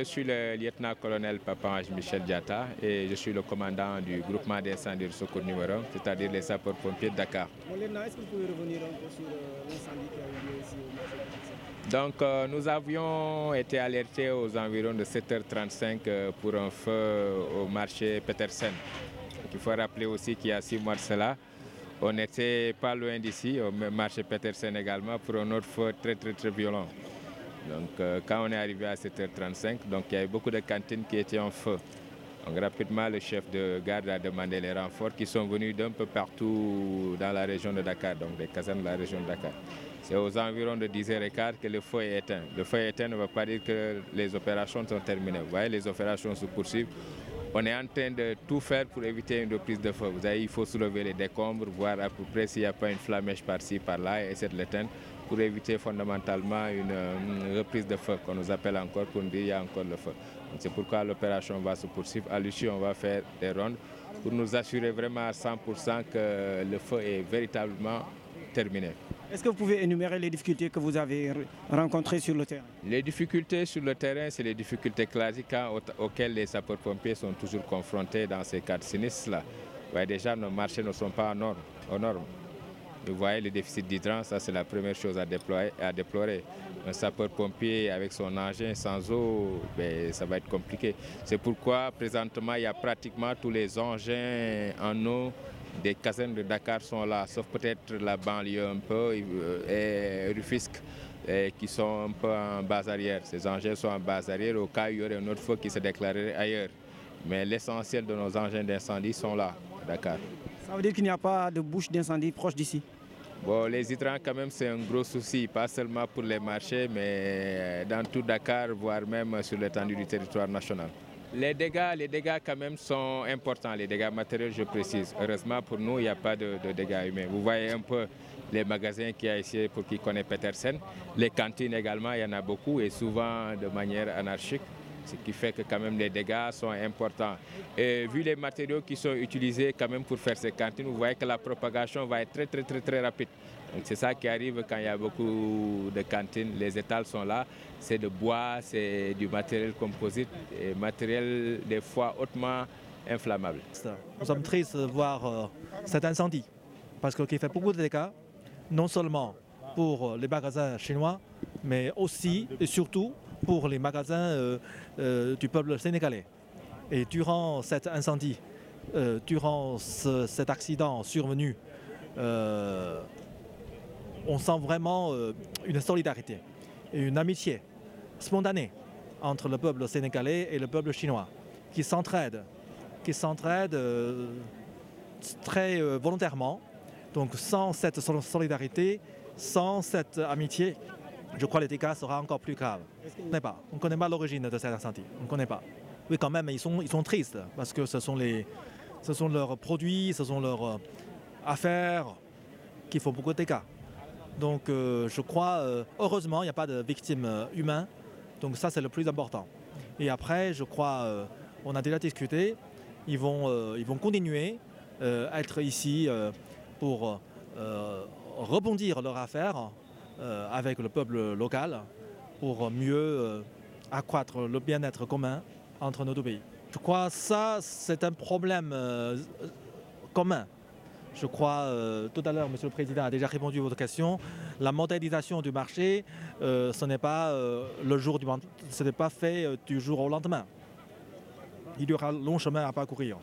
Je suis le lieutenant-colonel Papa Michel Diatta et je suis le commandant du groupement d'incendie de secours numéro 1, c'est-à-dire les sapeurs-pompiers de Dakar. Bon, lieutenant, est-ce que vous pouvez revenir un peu sur l'incendie qui a eu lieu ici au marché Petersen? Donc nous avions été alertés aux environs de 7h35 pour un feu au marché Petersen. Il faut rappeler aussi qu'il y a 6 mois de cela, on n'était pas loin d'ici, au marché Petersen également, pour un autre feu très violent. Donc quand on est arrivé à 7h35, donc il y avait beaucoup de cantines qui étaient en feu. Donc rapidement, le chef de garde a demandé les renforts qui sont venus d'un peu partout dans la région de Dakar, donc des casernes de la région de Dakar. C'est aux environs de 10h15 que le feu est éteint. Le feu est éteint ne veut pas dire que les opérations sont terminées. Vous voyez, les opérations se poursuivent. On est en train de tout faire pour éviter une reprise de feu. Vous savez, il faut soulever les décombres, voir à peu près s'il n'y a pas une flamèche par-ci, par-là, et essayer de l'éteindre pour éviter fondamentalement une reprise de feu qu'on nous appelle encore pour nous dire qu'il y a encore le feu. C'est pourquoi l'opération va se poursuivre. À l'issue, on va faire des rondes pour nous assurer vraiment à 100% que le feu est véritablement terminé. Est-ce que vous pouvez énumérer les difficultés que vous avez rencontrées sur le terrain? Les difficultés sur le terrain, c'est les difficultés classiques auxquelles les sapeurs-pompiers sont toujours confrontés dans ces cas de sinistres-là. Ouais, déjà, nos marchés ne sont pas aux normes. Vous voyez le déficit d'hydrant, ça c'est la première chose à déplorer. Un sapeur-pompier avec son engin sans eau, ben, ça va être compliqué. C'est pourquoi présentement il y a pratiquement tous les engins en eau des casernes de Dakar sont là, sauf peut-être la banlieue un peu et Rufisque qui sont un peu en base arrière. Ces engins sont en base arrière au cas où il y aurait un autre feu qui se déclarerait ailleurs. Mais l'essentiel de nos engins d'incendie sont là, à Dakar. Ça veut dire qu'il n'y a pas de bouche d'incendie proche d'ici? Bon, les hydrants, quand même, c'est un gros souci, pas seulement pour les marchés, mais dans tout Dakar, voire même sur l'étendue du territoire national. Les dégâts, quand même, sont importants, les dégâts matériels, je précise. Heureusement, pour nous, il n'y a pas de dégâts humains. Vous voyez un peu les magasins qu'il y a ici pour qui connaît Petersen. Les cantines également, il y en a beaucoup et souvent de manière anarchique. Ce qui fait que quand même les dégâts sont importants. Et vu les matériaux qui sont utilisés quand même pour faire ces cantines, vous voyez que la propagation va être très rapide. Donc c'est ça qui arrive quand il y a beaucoup de cantines. Les étals sont là, c'est de bois, c'est du matériel composite, et matériel des fois hautement inflammable. Nous sommes tristes de voir cet incendie parce qu'il fait beaucoup de dégâts, non seulement pour les magasins chinois, mais aussi et surtout pour les magasins du peuple sénégalais. Et durant cet incendie, durant cet accident survenu, on sent vraiment une solidarité et une amitié spontanée entre le peuple sénégalais et le peuple chinois, qui s'entraident très volontairement. Donc sans cette solidarité, sans cette amitié, je crois que les dégâts seront encore plus graves. On ne connaît pas l'origine de cet incendie. On ne connaît pas. Oui, quand même, ils sont tristes parce que ce sont leurs produits, ce sont leurs affaires qui font beaucoup de dégâts. Donc je crois, heureusement, il n'y a pas de victimes humaines. Donc ça, c'est le plus important. Et après, je crois, on a déjà discuté, ils vont continuer à être ici pour rebondir leur affaire avec le peuple local pour mieux accroître le bien-être commun entre nos deux pays. Je crois que ça, c'est un problème commun. Je crois, tout à l'heure, Monsieur le Président a déjà répondu à votre question. La mondialisation du marché, ce n'est pas ce n'est pas fait du jour au lendemain. Il y aura un long chemin à parcourir.